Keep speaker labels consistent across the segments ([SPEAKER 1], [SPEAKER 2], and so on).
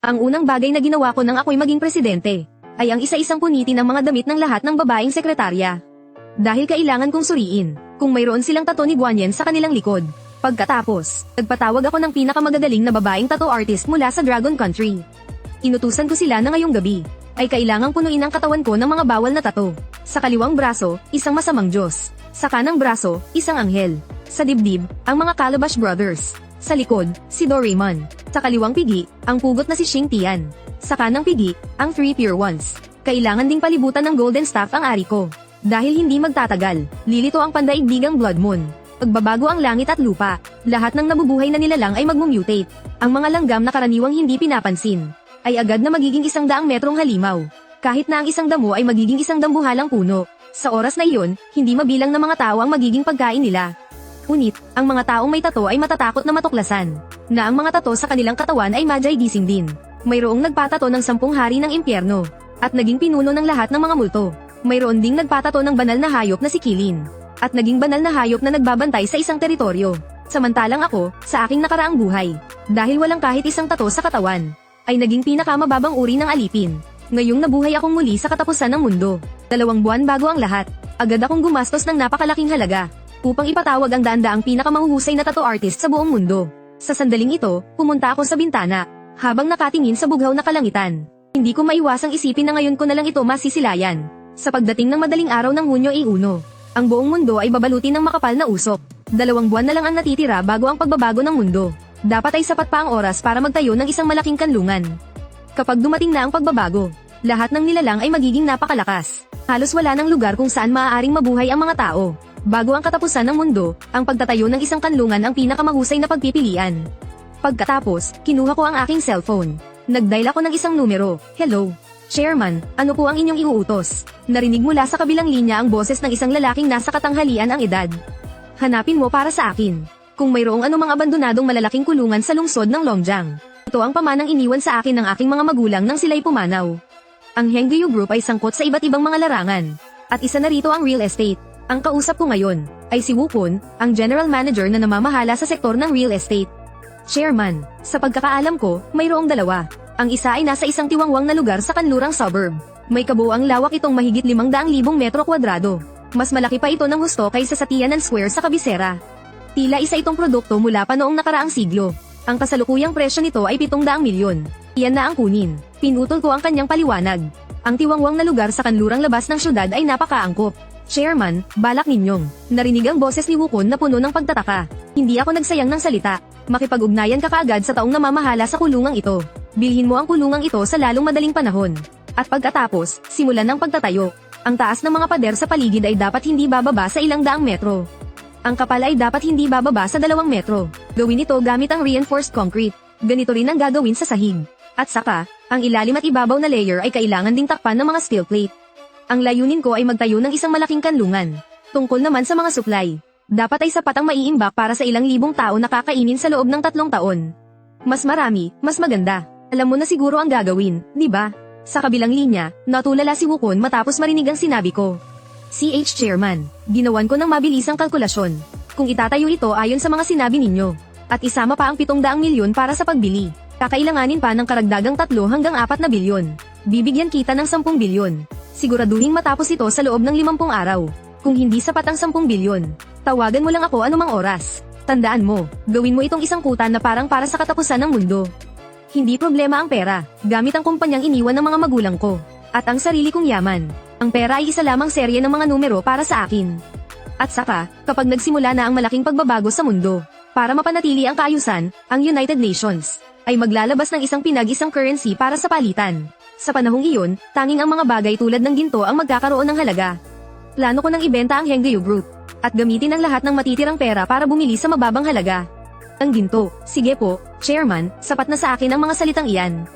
[SPEAKER 1] Ang unang bagay na ginawa ko nang ako'y maging presidente, ay ang isa-isang punitin ng mga damit ng lahat ng babaeng sekretarya. Dahil kailangan kong suriin, kung mayroon silang tattoo ni Guanyen sa kanilang likod. Pagkatapos, nagpatawag ako ng pinakamagagaling na babaeng tattoo artist mula sa Dragon Country. Inutusan ko sila na ngayong gabi, ay kailangang punuin ang katawan ko ng mga bawal na tattoo. Sa kaliwang braso, isang masamang Diyos. Sa kanang braso, isang anghel. Sa dibdib, ang mga Calabash Brothers. Sa likod, si Doraemon. Sa kaliwang pigi, ang pugot na si Xing Tian. Sa kanang pigi, ang Three Pure Ones. Kailangan ding palibutan ng golden staff ang ari ko. Dahil hindi magtatagal, lilito ang pandaigdigang Blood Moon. Pagbabago ang langit at lupa, lahat ng nabubuhay na nilalang ay magmumutate. Ang mga langgam na karaniwang hindi pinapansin, ay agad na magiging 100 metrong halimaw. Kahit na ang isang damo ay magiging isang dambuhalang puno. Sa oras na iyon, hindi mabilang na mga tao ang magiging pagkain nila. Ngunit, ang mga taong may tato ay matatakot na matuklasan, na ang mga tato sa kanilang katawan ay Magi gising din. Mayroong nagpatato ng 10 hari ng impyerno, at naging pinuno ng lahat ng mga multo. Mayroon ding nagpatato ng banal na hayop na si Kilin, at naging banal na hayop na nagbabantay sa isang teritoryo. Samantalang ako, sa aking nakaraang buhay, dahil walang kahit isang tato sa katawan, ay naging pinakamababang uri ng alipin. Ngayong nabuhay akong muli sa katapusan ng mundo. 2 buwan bago ang lahat, agad akong gumastos ng napakalaking halaga, upang ipatawag ang daan-daang pinakamahuhusay na tattoo artist sa buong mundo. Sa sandaling ito, pumunta ako sa bintana, habang nakatingin sa bughaw na kalangitan. Hindi ko maiwasang isipin na ngayon ko na lang ito masisilayan. Sa pagdating ng madaling araw ng Hunyo 1, ang buong mundo ay babalutin ng makapal na usok. 2 buwan na lang ang natitira bago ang pagbabago ng mundo. Dapat ay sapat pa ang oras para magtayo ng isang malaking kanlungan. Kapag dumating na ang pagbabago, lahat ng nilalang ay magiging napakalakas. Halos wala ng lugar kung saan maaaring mabuhay ang mga tao. Bago ang katapusan ng mundo, ang pagtatayo ng isang kanlungan ang pinakamahusay na pagpipilian. Pagkatapos, kinuha ko ang aking cellphone. Nag-dial ako ng isang numero. Hello, Chairman, ano po ang inyong iuutos? Narinig mula sa kabilang linya ang boses ng isang lalaking nasa katanghalian ang edad. Hanapin mo para sa akin, kung mayroong anumang abandonadong malalaking kulungan sa lungsod ng Longjiang. Ito ang pamanang iniwan sa akin ng aking mga magulang nang sila'y pumanaw. Ang Hengyu Group ay sangkot sa iba't ibang mga larangan, at isa na rito ang real estate. Ang kausap ko ngayon ay si Wukun, ang general manager na namamahala sa sektor ng real estate. Chairman, sa pagkakaalam ko, mayroong 2. Ang isa ay nasa isang tiwangwang na lugar sa kanlurang suburb. May kabuuang lawak itong mahigit 500,000 metro kwadrado. Mas malaki pa ito ng husto kaysa sa Tiananmen Square sa kabisera. Tila isa itong produkto mula pa noong nakaraang siglo. Ang kasalukuyang presyo nito ay 700 milyon. Iyan na ang kunin. Pinutol ko ang kanyang paliwanag. Ang tiwangwang na lugar sa kanlurang labas ng syudad ay napakaangkop. Chairman, balak ninyong. Narinig ang boses ni Wukun na puno ng pagtataka. Hindi ako nagsayang ng salita. Makipag-ugnayan ka kaagad sa taong namamahala sa kulungang ito. Bilhin mo ang kulungang ito sa lalong madaling panahon. At pagkatapos, simulan ng pagtatayo. Ang taas ng mga pader sa paligid ay dapat hindi bababa sa 100 metro. Ang kapal ay dapat hindi bababa sa 2 metro. Gawin ito gamit ang reinforced concrete. Ganito rin ang gagawin sa sahig. At saka, ang ilalim at ibabaw na layer ay kailangan ding takpan ng mga steel plate. Ang layunin ko ay magtayo ng isang malaking kanlungan. Tungkol naman sa mga supply, dapat ay sapat ang maiimbak para sa ilang libong tao na kakainin sa loob ng 3 taon. Mas marami, mas maganda. Alam mo na siguro ang gagawin, di ba? Sa kabilang linya, natulala si Wukun matapos marinig ang sinabi ko. CH Chairman, ginawan ko ng mabilisang kalkulasyon. Kung itatayo ito ayon sa mga sinabi ninyo, at isama pa ang 700 milyon para sa pagbili, kakailanganin pa ng karagdagang 3 hanggang 4 na bilyon. Bibigyan kita ng 10 bilyon. Siguraduhin matapos ito sa loob ng 50 araw. Kung hindi sapat ang 10 bilyon, tawagan mo lang ako anumang oras. Tandaan mo, gawin mo itong isang kutan na parang para sa katapusan ng mundo. Hindi problema ang pera, gamit ang kumpanyang iniwan ng mga magulang ko, at ang sarili kong yaman. Ang pera ay isa lamang serye ng mga numero para sa akin. At saka, kapag nagsimula na ang malaking pagbabago sa mundo, para mapanatili ang kaayusan, ang United Nations ay maglalabas ng isang pinag-isang currency para sa palitan. Sa panahong iyon, tanging ang mga bagay tulad ng ginto ang magkakaroon ng halaga. Plano ko nang ibenta ang Hengyu Group, at gamitin ang lahat ng matitirang pera para bumili sa mababang halaga. Ang ginto, sige po, Chairman, sapat na sa akin ang mga salitang iyan.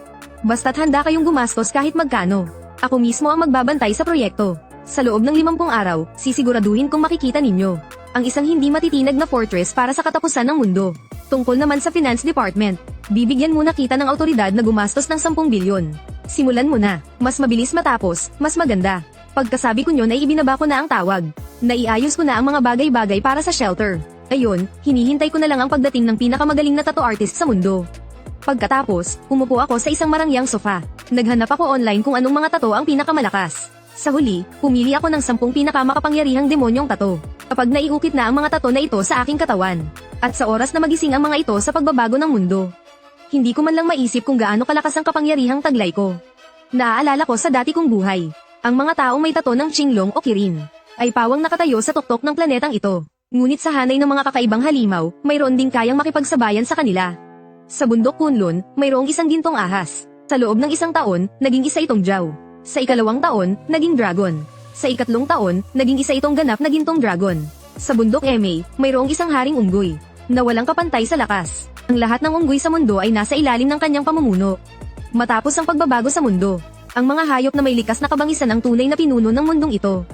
[SPEAKER 1] Basta't handa kayong gumastos kahit magkano. Ako mismo ang magbabantay sa proyekto. Sa loob ng 50 araw, sisiguraduhin kong makikita ninyo ang isang hindi matitinag na fortress para sa katapusan ng mundo. Tungkol naman sa Finance Department, bibigyan muna kita ng autoridad na gumastos ng 10 bilyon. Simulan mo na, mas mabilis matapos, mas maganda. Pagkasabi ko nyo ay ibinaba ko na ang tawag. Naiayos ko na ang mga bagay-bagay para sa shelter. Ayun, hinihintay ko na lang ang pagdating ng pinakamagaling na tattoo artist sa mundo. Pagkatapos, umupo ako sa isang marangyang sofa. Naghanap ako online kung anong mga tato ang pinakamalakas. Sa huli, pumili ako ng 10 pinakamakapangyarihang demonyong tato. Kapag naiukit na ang mga tato na ito sa aking katawan. At sa oras na magising ang mga ito sa pagbabago ng mundo. Hindi ko man lang maisip kung gaano kalakas ang kapangyarihang taglay ko. Naaalala ko sa dati kong buhay. Ang mga taong may tato ng Qinglong o Kirin ay pawang nakatayo sa tuktok ng planetang ito. Ngunit sa hanay ng mga kakaibang halimaw, mayroon ding kayang makipagsabayan sa kanila. Sa bundok Kunlun, mayroong isang gintong ahas. Sa loob ng isang taon, naging isa itong Jiao. Sa ikalawang taon, naging dragon. Sa ikatlong taon, naging isa itong ganap na gintong dragon. Sa bundok Emei, mayroong isang haring unggoy na walang kapantay sa lakas. Ang lahat ng unggoy sa mundo ay nasa ilalim ng kanyang pamumuno. Matapos ang pagbabago sa mundo, ang mga hayop na may likas na kabangisan ang tunay na pinuno ng mundong ito.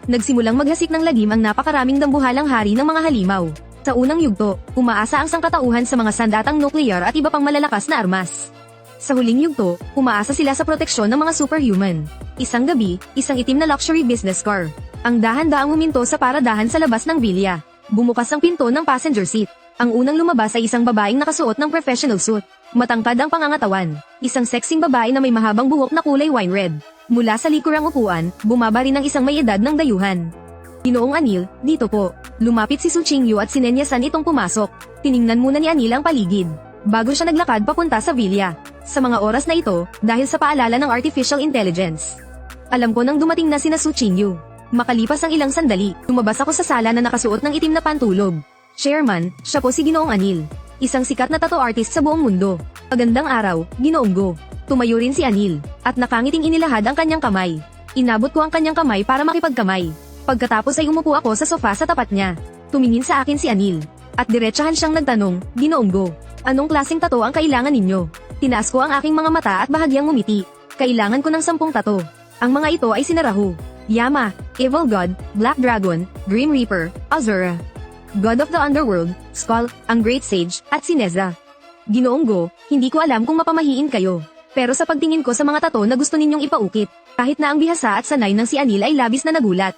[SPEAKER 1] Nagsimulang maghasik ng lagim ang napakaraming dambuhalang hari ng mga halimaw. Sa unang yugto, umaasa ang sangkatauhan sa mga sandatang nuclear at iba pang malalakas na armas. Sa huling yugto, umaasa sila sa proteksyon ng mga superhuman. Isang gabi, isang itim na luxury business car. Ang dahan-daang huminto sa paradahan sa labas ng bilya. Bumukas ang pinto ng passenger seat. Ang unang lumabas ay isang babaeng nakasuot ng professional suit. Matangkad ang pangangatawan. Isang sexing babae na may mahabang buhok na kulay wine red. Mula sa likurang upuan, bumaba rin ang isang may edad ng dayuhan. Ginoong Anil, dito po. Lumapit si Su Qingyu at sinenyasan itong pumasok. Tiningnan muna ni Anil ang paligid, bago siya naglakad papunta sa villa. Sa mga oras na ito, dahil sa paalala ng artificial intelligence, alam ko nang dumating na sina Su Qingyu. Makalipas ang ilang sandali, lumabas ako sa sala na nakasuot ng itim na pantulog. Chairman, siya po si Ginoong Anil. Isang sikat na tattoo artist sa buong mundo. Magandang araw, Ginoong Go. Tumayo rin si Anil, at nakangiting inilahad ang kanyang kamay. Inabot ko ang kanyang kamay para makipagkamay. Pagkatapos ay umupo ako sa sofa sa tapat niya. Tumingin sa akin si Anil, at diretsahan siyang nagtanong, Ginoong Go, anong klaseng tato ang kailangan ninyo? Tinaas ko ang aking mga mata at bahagyang ngumiti. Kailangan ko ng 10 tato. Ang mga ito ay sinarahu. Yama, Evil God, Black Dragon, Grim Reaper, Azura, God of the Underworld, Skull, ang Great Sage, at si Nezra. Ginoong Go, hindi ko alam kung mapamahiin kayo. Pero sa pagtingin ko sa mga tato na gusto ninyong ipaukit, kahit na ang bihasa at sanay ng si Anil ay labis na nagulat.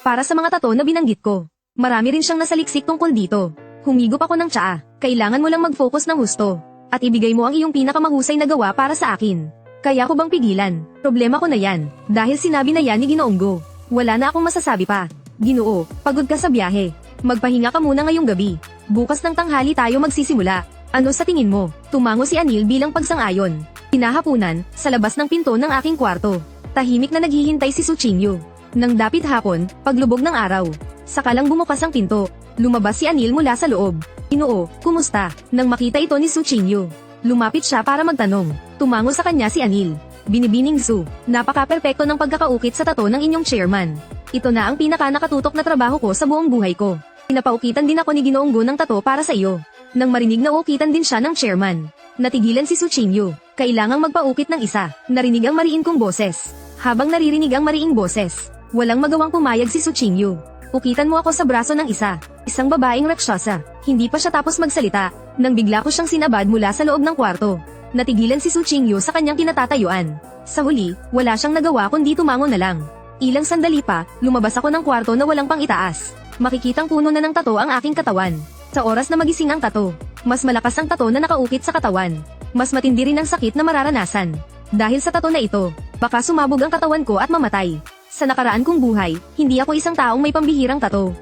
[SPEAKER 1] Para sa mga tato na binanggit ko, marami rin siyang nasaliksik tungkol dito. Humigop ako ng tsaa, kailangan mo lang mag-focus ng husto, at ibigay mo ang iyong pinakamahusay na gawa para sa akin. Kaya ko bang pigilan? Problema ko na yan, dahil sinabi na yan ni Ginoong Go. Wala na akong masasabi pa. Ginoo, pagod ka sa biyahe. Magpahinga ka muna ngayong gabi. Bukas ng tanghali tayo magsisimula. Ano sa tingin mo? Tumango si Anil bilang pagsang-ayon. Kinahapunan, sa labas ng pinto ng aking kwarto. Tahimik na naghihintay si Su Qingyu. Nang dapit hapon, paglubog ng araw, sakalang bumukas ang pinto. Lumabas si Anil mula sa loob. Ginoo, kumusta? Nang makita ito ni Su Qingyu, lumapit siya para magtanong. Tumango sa kanya si Anil. Binibining Su, napaka-perpekto ng pagkakaukit sa tato ng inyong chairman. Ito na ang pinaka-nakatutok na trabaho ko sa buong buhay ko. Pinapaukitan din ako ni Ginoong Go ng tato para sa iyo. Nang marinig na ukitan din siya ng chairman, natigilan si Su Qingyu. Kailangang magpaukit ng isa. Narinig ang mariin kong boses. Habang naririnig ang mariing boses, walang magawang pumayag si Su Qingyu. Ukitan mo ako sa braso ng isa. Isang babaeng rakshasa. Hindi pa siya tapos magsalita, nang bigla ko siyang sinabad mula sa loob ng kwarto. Natigilan si Su Qingyu sa kanyang kinatatayuan. Sa huli, wala siyang nagawa kundi tumango na lang. Ilang sandali pa, lumabas ako ng kwarto na walang pang itaas. Makikitang puno na ng tato ang aking katawan. Sa oras na magising ang tato, mas malakas ang tato na nakaukit sa katawan. Mas matindi rin ang sakit na mararanasan. Dahil sa tato na ito, baka sumabog ang katawan ko at mamatay. Sa nakaraan kong buhay, hindi ako isang taong may pambihirang tato.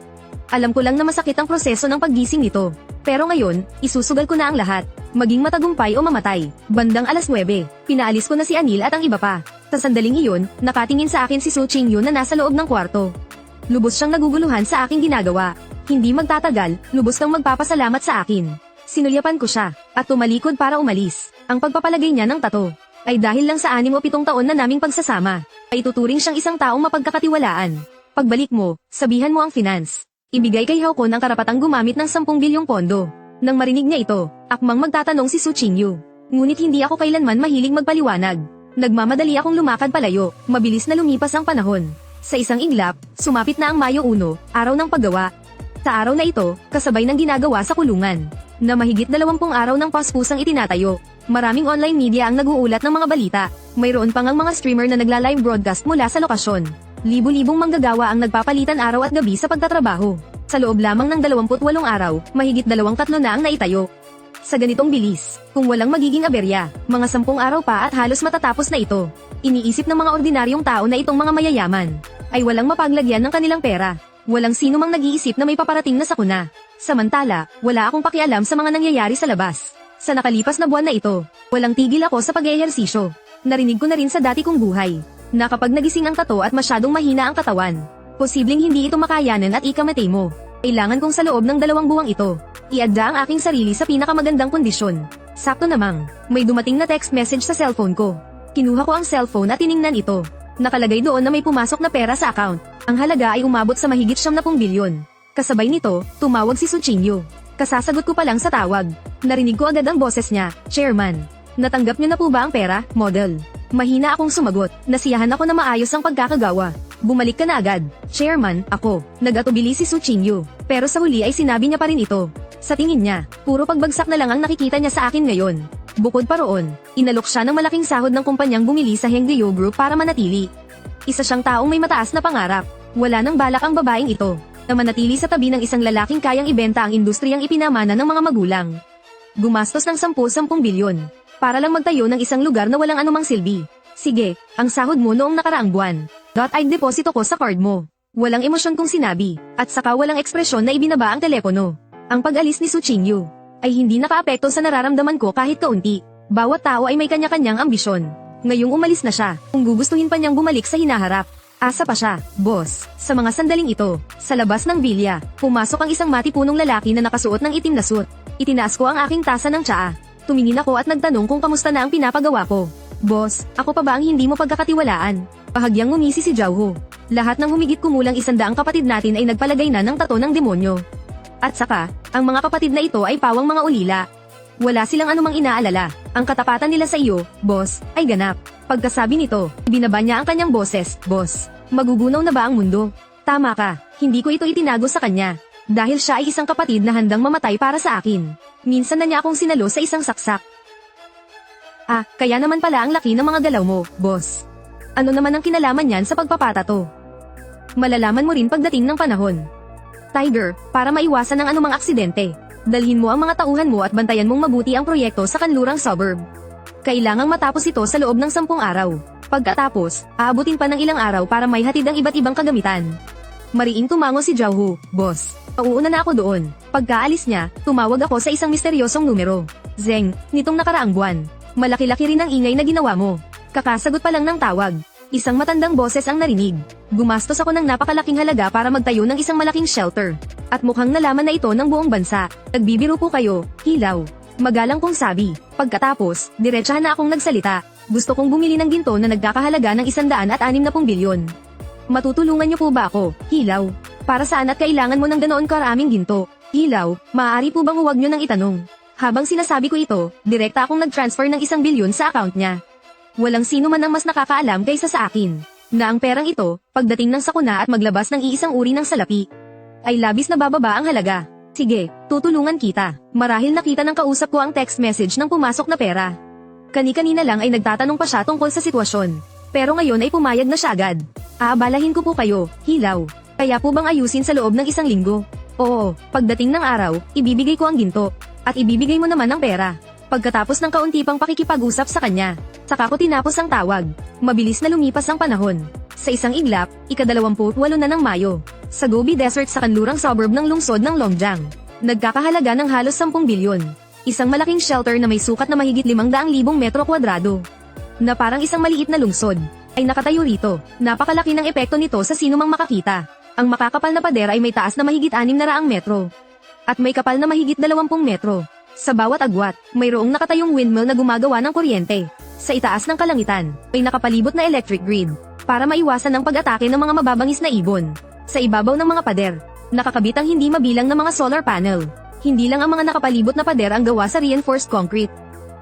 [SPEAKER 1] Alam ko lang na masakit ang proseso ng paggising nito. Pero ngayon, isusugal ko na ang lahat. Maging matagumpay o mamatay. Bandang alas 9, pinaalis ko na si Anil at ang iba pa. Sa sandaling iyon, nakatingin sa akin si Su Qingyu na nasa loob ng kwarto. Lubos siyang naguguluhan sa aking ginagawa. Hindi magtatagal, lubos kang magpapasalamat sa akin. Sinulyapan ko siya, at tumalikod para umalis. Ang pagpapalagay niya ng tato ay dahil lang sa 6 o 7 taon na naming pagsasama, ay tuturing siyang isang taong mapagkakatiwalaan. Pagbalik mo, sabihan mo ang finance. Ibigay kay Haokon ang karapatang gumamit ng 10 bilyong pondo. Nang marinig niya ito, akmang magtatanong si Su Qingyu. Ngunit hindi ako kailanman mahilig magpaliwanag. Nagmamadali akong lumakad palayo, mabilis na lumipas ang panahon. Sa isang iglap, sumapit na ang Mayo 1, araw ng paggawa. Sa araw na ito, kasabay ng ginagawa sa kulungan, na mahigit 20 araw ng paspusang itinatayo. Maraming online media ang nag-uulat ng mga balita. Mayroon pang ang mga streamer na nagla-live broadcast mula sa lokasyon. Libu-libong manggagawa ang nagpapalitan araw at gabi sa pagtatrabaho. Sa loob lamang ng 28 araw, mahigit 23 na ang naitayo. Sa ganitong bilis, kung walang magiging aberya, mga 10 araw pa at halos matatapos na ito. Iniisip ng mga ordinaryong tao na itong mga mayayaman ay walang mapaglagyan ng kanilang pera. Walang sino mang nag-iisip na may paparating na sakuna. Samantala, wala akong pakialam sa mga nangyayari sa labas. Sa nakalipas na buwan na ito, walang tigil ako sa pag-ehersisyo. Narinig ko na rin sa dati kong buhay na kapag nagising ang tato at masyadong mahina ang katawan, posibleng hindi ito makayanan at ikamatay mo. Kailangan kong sa loob ng 2 buwang ito, iadya ang aking sarili sa pinakamagandang kondisyon. Sakto namang, may dumating na text message sa cellphone ko. Kinuha ko ang cellphone at tiningnan ito. Nakalagay doon na may pumasok na pera sa account. Ang halaga ay umabot sa mahigit 70 bilyon. Kasabay nito, tumawag si Suchinyo. Kasasagot ko pa lang sa tawag. Narinig ko agad ang boses niya, Chairman. Natanggap niyo na po ba ang pera, model? Mahina akong sumagot. Nasiyahan ako na maayos ang pagkakagawa. Bumalik ka na agad. Chairman, ako. Nag-atubili si Suchinyo. Pero sa huli ay sinabi niya pa rin ito. Sa tingin niya, puro pagbagsak na lang ang nakikita niya sa akin ngayon. Bukod pa roon, inalok siya ng malaking sahod ng kumpanyang bumili sa Hengleo Group para manatili. Isa siyang taong may mataas na pangarap. Wala nang balak ang babaeng ito na manatili sa tabi ng isang lalaking kayang ibenta ang industriyang ipinamana ng mga magulang. Gumastos ng 10 bilyon para lang magtayo ng isang lugar na walang anumang silbi. Sige, ang sahod mo noong nakaraang buwan. Ay deposito ko sa card mo. Walang emosyon kong sinabi, at saka walang ekspresyon na ibinaba ang telepono. Ang pag-alis ni Suchinyo ay hindi nakaapekto sa nararamdaman ko kahit kaunti. Bawat tao ay may kanya-kanyang ambisyon. Ngayong umalis na siya, kung gugustuhin pa niyang bumalik sa hinaharap. Asa pa siya, boss. Sa mga sandaling ito, sa labas ng villa, pumasok ang isang matipunong lalaki na nakasuot ng itim na suit. Itinaas ko ang aking tasa ng tsaa. Tumingin ako at nagtanong kung kamusta na ang pinapagawa ko. Boss, ako pa ba ang hindi mo pagkakatiwalaan? Bahagyang ngumisi si Jauho. Lahat ng humigit kumulang 100 kapatid natin ay nagpalagay na ng tato ng demonyo. At saka, ang mga kapatid na ito ay pawang mga ulila. Wala silang anumang inaalala. Ang katapatan nila sa iyo, boss, ay ganap. Pagkasabi nito, binaba niya ang kanyang boses, boss. Magugunaw na ba ang mundo? Tama ka, hindi ko ito itinago sa kanya. Dahil siya ay isang kapatid na handang mamatay para sa akin. Minsan na niya akong sinalo sa isang saksak. Kaya naman pala ang laki ng mga galaw mo, boss. Ano naman ang kinalaman niyan sa pagpapatato? Malalaman mo rin pagdating ng panahon. Tiger, para maiwasan ang anumang aksidente, dalhin mo ang mga tauhan mo at bantayan mong mabuti ang proyekto sa kanlurang suburb. Kailangang matapos ito sa loob ng 10 araw. Pagkatapos, aabutin pa ng ilang araw para may hatid ang iba't ibang kagamitan. Mariing tumango si Jauho, boss. Pauuna na ako doon. Pagkaalis niya, tumawag ako sa isang misteryosong numero. Zeng, nitong nakaraang buwan. Malaki-laki rin ang ingay na ginawa mo. Kakasagot pa lang ng tawag. Isang matandang boses ang narinig. Gumastos ako ng napakalaking halaga para magtayo ng isang malaking shelter. At mukhang nalaman na ito ng buong bansa. Nagbibiro po kayo, hilaw. Magalang kong sabi. Pagkatapos, diretsahan na akong nagsalita. Gusto kong bumili ng ginto na nagkakahalaga ng 160 bilyon. Matutulungan niyo po ba ako, hilaw? Para saan at kailangan mo ng ganoon karaming ginto? Hilaw, maaari po bang huwag niyo nang itanong? Habang sinasabi ko ito, direkta akong nag-transfer ng 1 bilyon sa account niya. Walang sino man ang mas nakakaalam kaysa sa akin, na ang perang ito, pagdating ng sakuna at maglabas ng iisang uri ng salapi, ay labis na bababa ang halaga. Sige, tutulungan kita. Marahil nakita ng kausap ko ang text message ng pumasok na pera. Kani-kanina lang ay nagtatanong pa siya tungkol sa sitwasyon. Pero ngayon ay pumayag na siya agad. Aabalahin ko po kayo, hilaw. Kaya po bang ayusin sa loob ng 1 linggo? Oo, pagdating ng araw, ibibigay ko ang ginto. At ibibigay mo naman ang pera. Pagkatapos ng kaunti pang pakikipag-usap sa kanya, saka ko tinapos ang tawag. Mabilis na lumipas ang panahon. Sa isang iglap, ika-28 na ng Mayo, sa Gobi Desert sa kanlurang suburb ng lungsod ng Longjiang, nagkakahalaga ng halos 10 bilyon. Isang malaking shelter na may sukat na mahigit 500,000 metro kwadrado, na parang isang maliit na lungsod, ay nakatayo rito. Napakalaki ng epekto nito sa sinumang makakita. Ang makakapal na pader ay may taas na mahigit 600 metro. At may kapal na mahigit 20 metro. Sa bawat agwat, mayroong nakatayong windmill na gumagawa ng kuryente. Sa itaas ng kalangitan, may nakapalibot na electric grid, para maiwasan ang pag-atake ng mga mababangis na ibon. Sa ibabaw ng mga pader, nakakabit ang hindi mabilang na mga solar panel. Hindi lang ang mga nakapalibot na pader ang gawa sa reinforced concrete.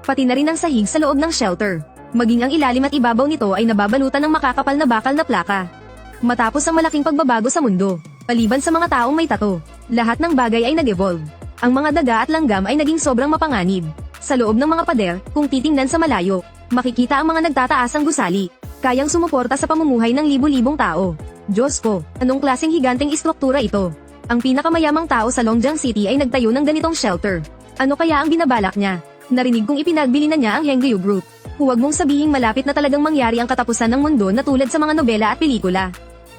[SPEAKER 1] Pati na rin ang sahig sa loob ng shelter. Maging ang ilalim at ibabaw nito ay nababalutan ng makakapal na bakal na plaka. Matapos ang malaking pagbabago sa mundo, maliban sa mga taong may tato, lahat ng bagay ay nag-evolve. Ang mga daga at langgam ay naging sobrang mapanganib. Sa loob ng mga pader, kung titingnan sa malayo, makikita ang mga nagtataasang gusali, kayang sumuporta sa pamumuhay ng libu-libong tao. Diyos ko, anong klaseng higanteng istruktura ito? Ang pinakamayamang tao sa Longjiang City ay nagtayo ng ganitong shelter. Ano kaya ang binabalak niya? Narinig kong ipinagbili na niya ang Hengyu Group. Huwag mong sabihing malapit na talagang mangyari ang katapusan ng mundo na tulad sa mga nobela at pelikula.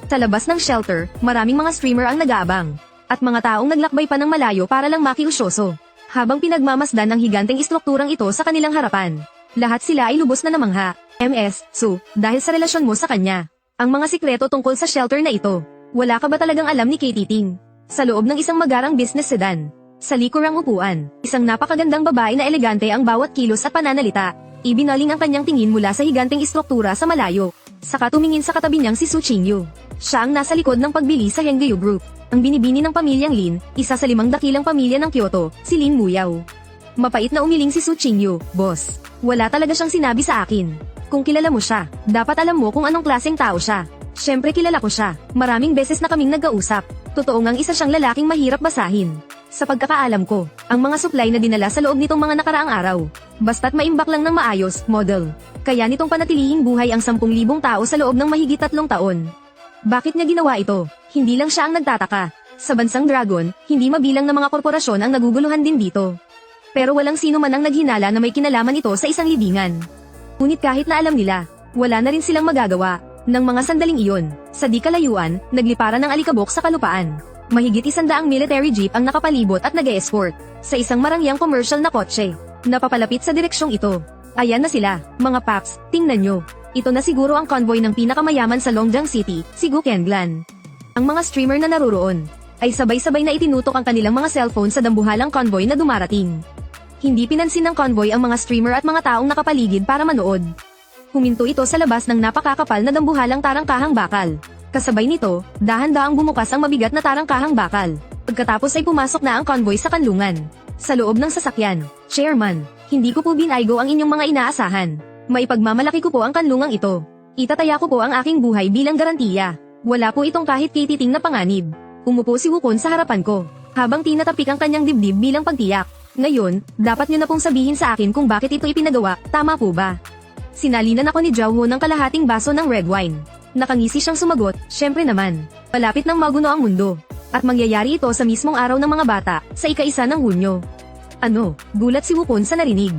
[SPEAKER 1] Sa labas ng shelter, maraming mga streamer ang nag-aabang. At mga taong naglakbay pa ng malayo para lang makiusyoso. Habang pinagmamasdan ng higanteng istrukturang ito sa kanilang harapan. Lahat sila ay lubos na namangha. Su, dahil sa relasyon mo sa kanya. Ang mga sikreto tungkol sa shelter na ito. Wala ka ba talagang alam ni Katie Ting? Sa loob ng isang magarang business sedan. Sa likurang upuan, isang napakagandang babae na elegante ang bawat kilos at pananalita. Ibinaling ang kanyang tingin mula sa higanteng istruktura sa malayo. Saka tumingin sa katabi niyang si Su Qingyu. Siya ang nasa likod ng pagbili sa Hengyu Group. Ang binibini ng pamilyang Lin, isa sa 5 dakilang pamilya ng Kyoto, si Lin Muyao. Mapait na umiling si Su Qingyu, boss. Wala talaga siyang sinabi sa akin. Kung kilala mo siya, dapat alam mo kung anong klaseng tao siya. Siyempre kilala ko siya. Maraming beses na kaming nagkausap. Totoo ngang isa siyang lalaking mahirap basahin. Sa pagkakaalam ko, ang mga supply na dinala sa loob nitong mga nakaraang araw. Basta't maimbak lang ng maayos, model. Kaya nitong panatilihing buhay ang 10,000 tao sa loob ng mahigit 3 taon. Bakit niya ginawa ito? Hindi lang siya ang nagtataka. Sa bansang Dragon, hindi mabilang na mga korporasyon ang naguguluhan din dito. Pero walang sino man ang naghinala na may kinalaman ito sa isang libingan. Ngunit kahit na alam nila, wala na rin silang magagawa. Nang mga sandaling iyon, sa di kalayuan, nagliparan ng alikabok sa kalupaan. Mahigit 100 military jeep ang nakapalibot at nag-e-escort sa isang marangyang commercial na kotse. Napapalapit sa direksyong ito. Ayan na sila, mga paps, tingnan nyo. Ito na siguro ang convoy ng pinakamayaman sa Longjiang City, si Gukenglan. Ang mga streamer na naruroon ay sabay-sabay na itinutok ang kanilang mga cellphone sa dambuhalang convoy na dumarating. Hindi pinansin ng convoy ang mga streamer at mga taong nakapaligid para manood. Huminto ito sa labas ng napakakapal na dambuhalang tarangkahang bakal. Kasabay nito, dahan-daang bumukas ang mabigat na tarangkahang bakal. Pagkatapos ay pumasok na ang convoy sa kanlungan. Sa loob ng sasakyan, Chairman, hindi ko po binaygo ang inyong mga inaasahan. Maipagmamalaki ko po ang kanlungang ito. Itataya ko po ang aking buhay bilang garantiya. Wala po itong kahit kititing na panganib. Umupo si Wukon sa harapan ko, habang tinatapik ang kanyang dibdib bilang pagtiyak. Ngayon, dapat nyo na pong sabihin sa akin kung bakit ito ipinagawa, tama po ba? Sinalinan ako ni Jiao ng kalahating baso ng red wine. Nakangisi siyang sumagot, syempre naman. Malapit nang maguno ang mundo. At mangyayari ito sa mismong araw ng mga bata, sa ika-1 ng Hunyo. Ano? Gulat si Wukon sa narinig.